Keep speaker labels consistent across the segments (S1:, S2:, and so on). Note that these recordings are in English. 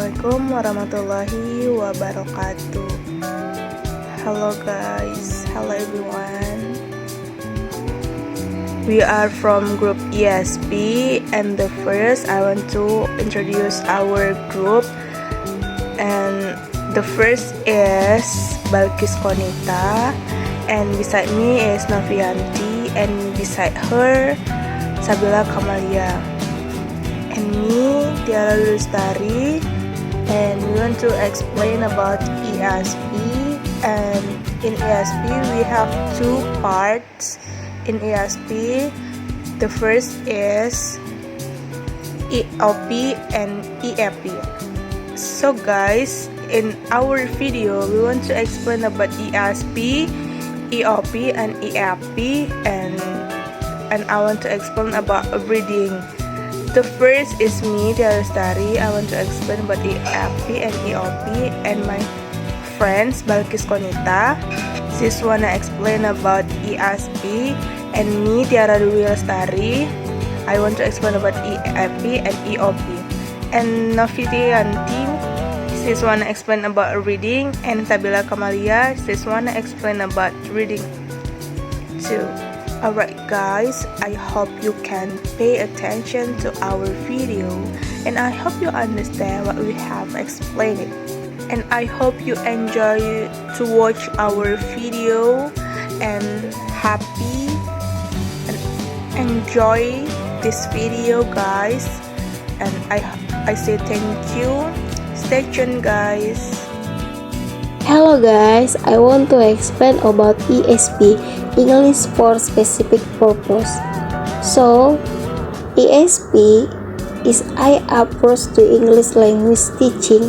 S1: Assalamualaikum warahmatullahi wabarakatuh. Hello guys, hello everyone. We are from group ESP, and the first I want to introduce our group, and the first is Balqis Qonita, and beside me is Novi Yanti, and beside her Sabila Kamalia. And me, Tiara Dwi Lestari, and we want to explain about ESP. And in ESP we have two parts. In ESP, the first is EOP and EAP. So guys, in our video we want to explain about ESP, EOP and EAP, and I want to explain about reading. The first is me, Tiara Lestari. I want to explain about EAP and EOP, and my friends Balqis Qonita. She's wanna explain about ESP, and me, Tiara Dwi Lestari. I want to explain about EAP and EOP. And Novi Yanti, she's wanna explain about reading, and Sabila Kamalia, she's wanna explain about reading too. Alright guys, I hope you can pay attention to our video, and I hope you understand what we have explained it. And I hope you enjoy to watch our video and happy and enjoy this video guys. And I say thank you. Stay tuned guys.
S2: Hello guys, I want to explain about ESP, English for Specific Purpose. So, ESP is an approach to English language teaching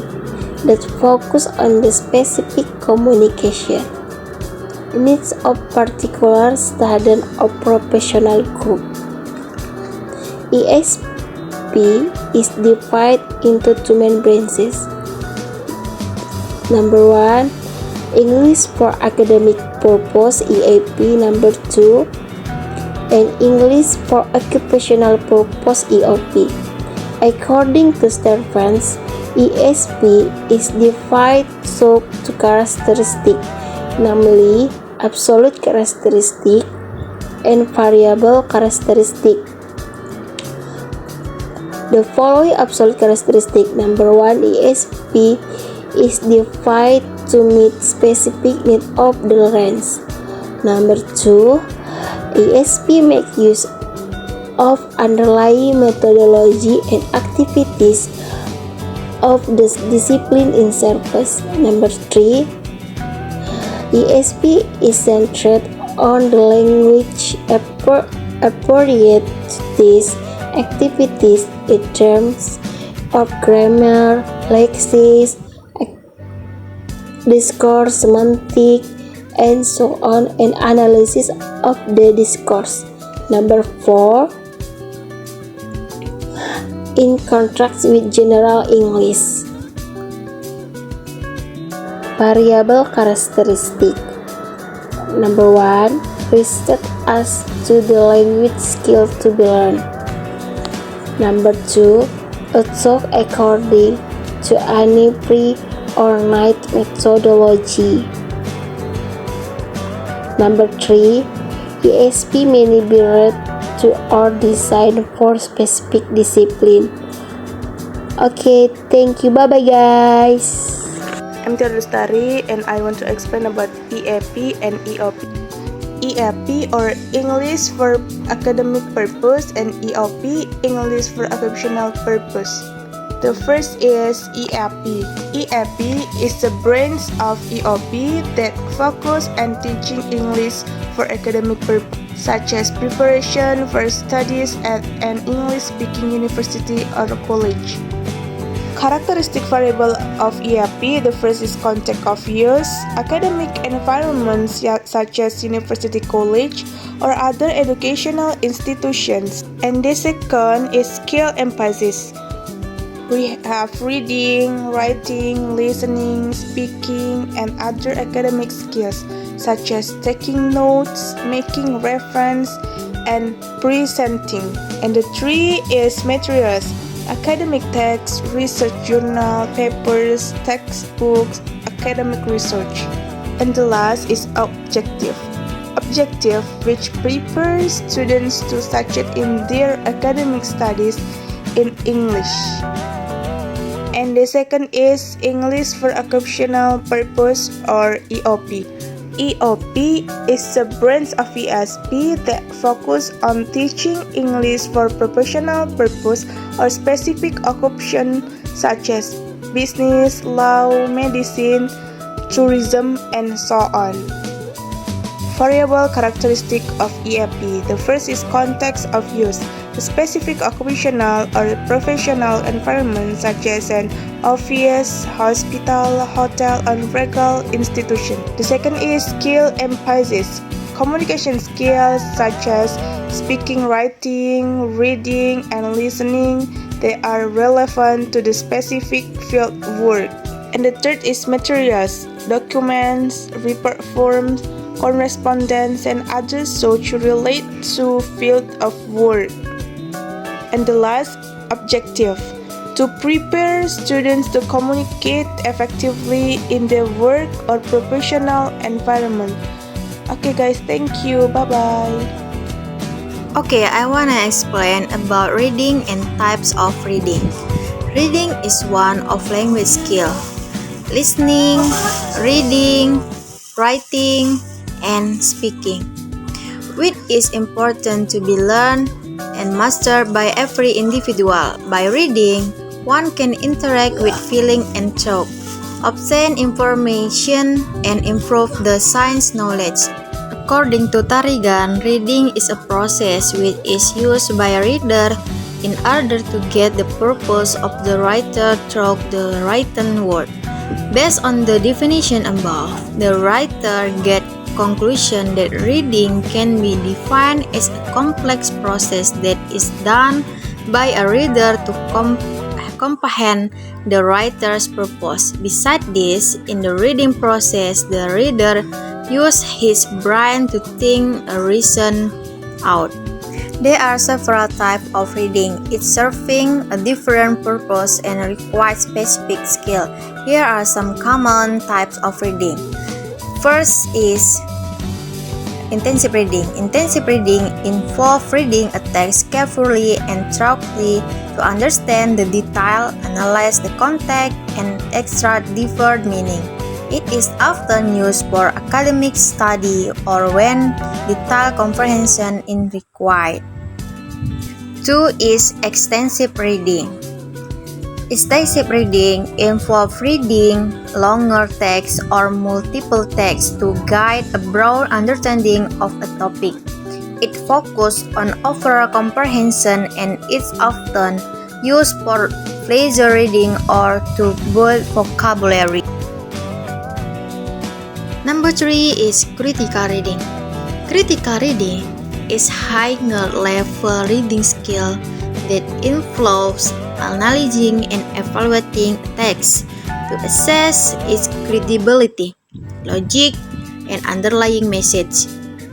S2: that focus on the specific communication needs of particular student or professional group. ESP is divided into two main branches. Number 1, English for academic purpose EAP. Number 2, and English for occupational purpose EOP. According to Stevens, ESP is divided to two characteristics, namely absolute characteristic and variable characteristic. The following absolute characteristic. Number 1, ESP is divided to meet specific need of the range. Number 2, ESP make use of underlying methodology and activities of the discipline in service. Number 3, ESP is centered on the language appropriate to these activities in terms of grammar, lexis, discourse, semantic, and so on, and analysis of the discourse. Number 4, in contrast with general English. Variable characteristic. Number 1, restrict as to the language skill to be learned. Number 2, also according to any pre-ordained methodology. Number 3, ESP may be read to or designed for specific discipline. Okay, thank you. Bye bye guys.
S1: I'm Tiara Lestari, and I want to explain about EAP and EOP. EAP or English for academic purpose, and EOP English for occupational purpose. The first is EAP. EAP is the branch of EOP that focus on teaching English for academic purpose, such as preparation for studies at an English-speaking university or college. Characteristic variable of EAP. The first is context of use, academic environments such as university, college, or other educational institutions. And the second is skill emphasis. We have reading, writing, listening, speaking, and other academic skills such as taking notes, making reference, and presenting. And the three is materials. academic texts, research journal, papers, textbooks, academic research. And the last is objective. Objective, which prepares students to succeed in their academic studies in English. And the second is English for Occupational Purpose or EOP. EOP is a branch of ESP that focus on teaching English for professional purpose or specific occupation such as business, law, medicine, tourism, and so on. Variable characteristic of EAP. The first is context of use. A specific occupational or professional environment such as an office, hospital, hotel, or legal institution. The second is skill emphasis. Communication skills such as speaking, writing, reading, and listening, they are relevant to the specific field work. And the third is materials, documents, report forms, correspondence, and others to relate to field of work. And the last, objective, to prepare students to communicate effectively in their work or professional environment. Okay guys, thank you, bye-bye.
S3: Okay, I wanna explain about reading and types of reading. Reading is one of language skill. Listening, reading, writing, and speaking, which is important to be learned and mastered by every individual. By reading, one can interact with feeling and thought, obtain information, and improve the science knowledge. According to Tarigan, reading is a process which is used by a reader in order to get the purpose of the writer through the written word. Based on the definition above, the writer gets conclusion that reading can be defined as a complex process that is done by a reader to comprehend the writer's purpose. Besides this, in the reading process, the reader uses his brain to think a reason out. There are several types of reading, each serving a different purpose and requires specific skill. Here are some common types of reading. First is intensive reading. Intensive reading involves reading a text carefully and thoroughly to understand the detail, analyze the context, and extract different meaning. It is often used for academic study or when detailed comprehension is required. 2 is extensive reading. Extensive reading involves reading longer texts or multiple texts to guide a broad understanding of a topic. It focuses on overall comprehension and is often used for pleasure reading or to build vocabulary. Number 3 is critical reading. Critical reading is higher-level reading skill that involves analyzing and evaluating a text to assess its credibility, logic, and underlying message.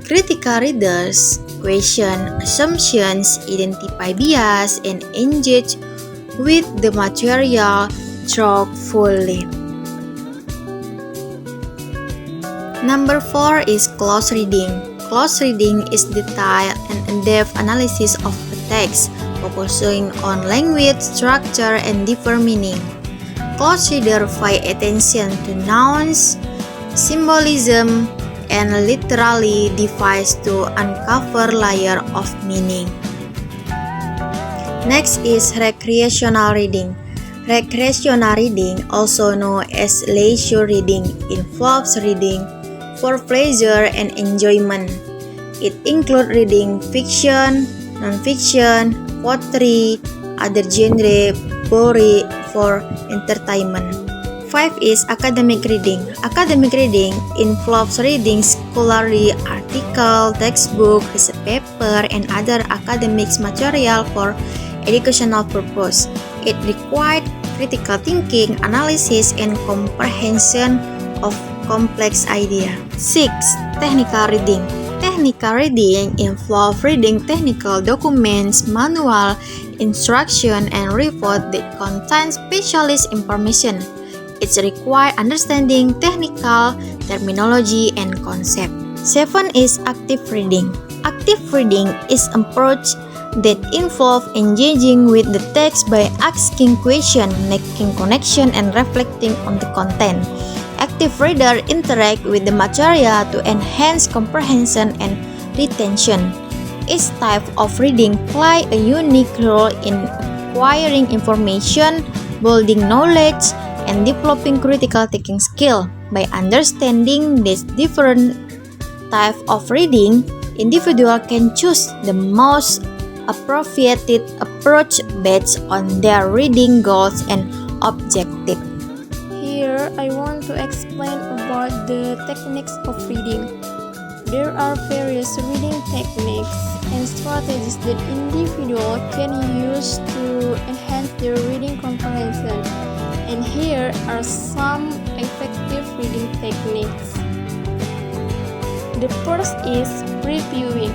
S3: Critical readers question assumptions, identify bias, and engage with the material thoughtfully. Number 4 is close reading. Close reading is detailed and in-depth analysis of a text, focusing on language, structure, and different meaning. Close reader pay attention to nouns, symbolism, and literally device to uncover layer of meaning. Next is recreational reading. Recreational reading, also known as leisure reading, involves reading for pleasure and enjoyment. It includes reading fiction, non-fiction, poetry, other genre, story for entertainment. 5 is academic reading. Academic reading involves reading scholarly article, textbook, research paper, and other academic material for educational purpose. It requires critical thinking, analysis, and comprehension of complex idea. 6. Technical reading. Technical reading involves reading technical documents, manual, instruction, and report that contain specialist information. It requires understanding technical terminology and concept. 7 is active reading. Active reading is an approach that involves engaging with the text by asking questions, making connections, and reflecting on the content. Active readers interact with the material to enhance comprehension and retention. Each type of reading plays a unique role in acquiring information, building knowledge, and developing critical thinking skill. By understanding these different types of reading, individuals can choose the most appropriate approach based on their reading goals and objectives.
S4: Here, I want to explain about the techniques of reading. There are various reading techniques and strategies that individuals can use to enhance their reading comprehension. And here are some effective reading techniques. The first is previewing.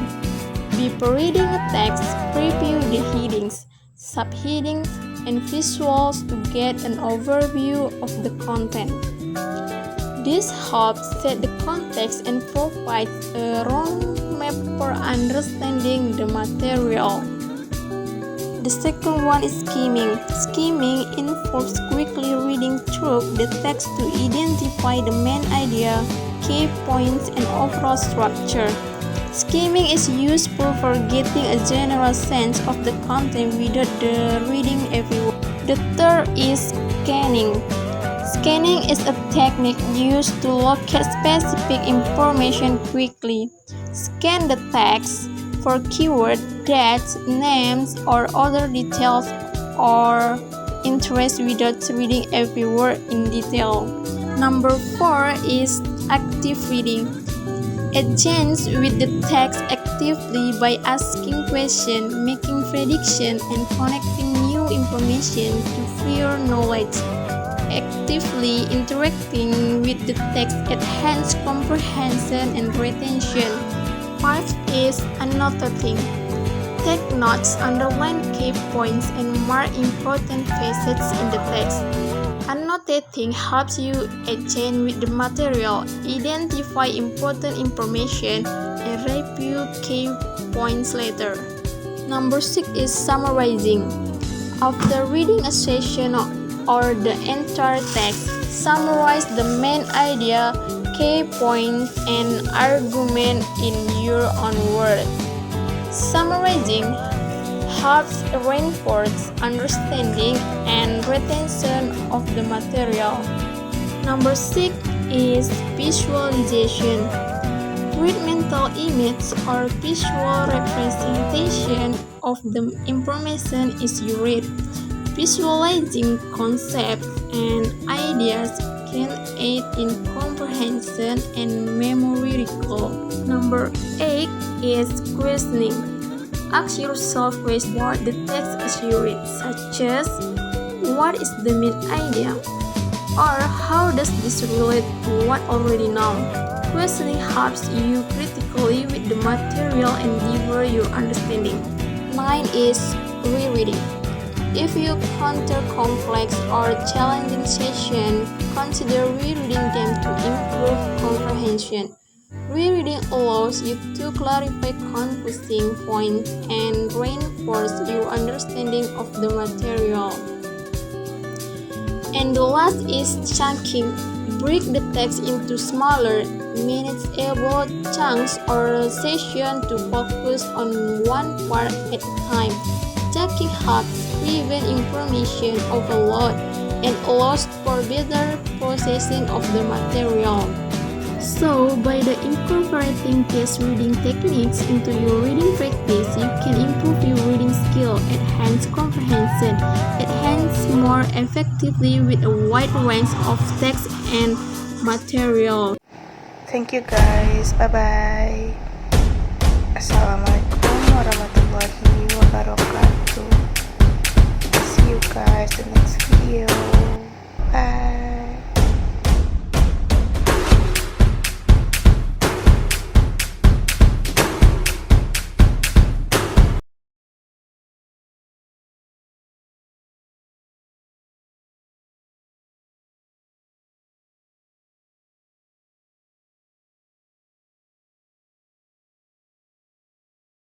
S4: Before reading a text, preview the headings, subheadings, and visuals to get an overview of the content. This helps set the context and provides a roadmap for understanding the material. The second one is skimming. Skimming involves quickly reading through the text to identify the main idea, key points, and overall structure. Skimming is useful for getting a general sense of the content without the reading every word. The third is scanning. Scanning is a technique used to locate specific information quickly. Scan the text for keywords, dates, names, or other details or interest without reading every word in detail. Number 4 is active reading. Engage with the text actively by asking questions, making predictions, and connecting new information to prior knowledge. Actively interacting with the text enhances comprehension and retention. 5 is annotating. Take notes, underline key points, and mark important facets in the text. Annotating helps you engage with the material, identify important information, and review key points later. Number 6 is summarizing. After reading a section or the entire text, summarize the main idea, key points, and argument in your own words. Summarizing helps reinforce understanding and retention of the material. Number 6 is visualization. Create mental images or visual representation of the information as you read. Visualizing concepts and ideas can aid in comprehension and memory recall. Number 8 is questioning. Ask yourself questions about the text as you read, such as, what is the main idea? Or how does this relate to what already known? Questioning helps you critically with the material and deepen your understanding. 9 is rereading. If you encounter complex or challenging sections, consider rereading them to improve comprehension. Rereading allows you to clarify confusing points and reinforce your understanding of the material. And the last is chunking. Break the text into smaller, manageable chunks or sections to focus on one part at a time. Chunking helps prevent information overload and allows for better processing of the material. So, by incorporating these reading techniques into your reading practice, you can improve your reading skill, enhance comprehension, enhance more effectively with a wide range of text and material.
S1: Thank you guys. Bye-bye. Assalamualaikum warahmatullahi wabarakatuh. See you guys in the next video. Bye.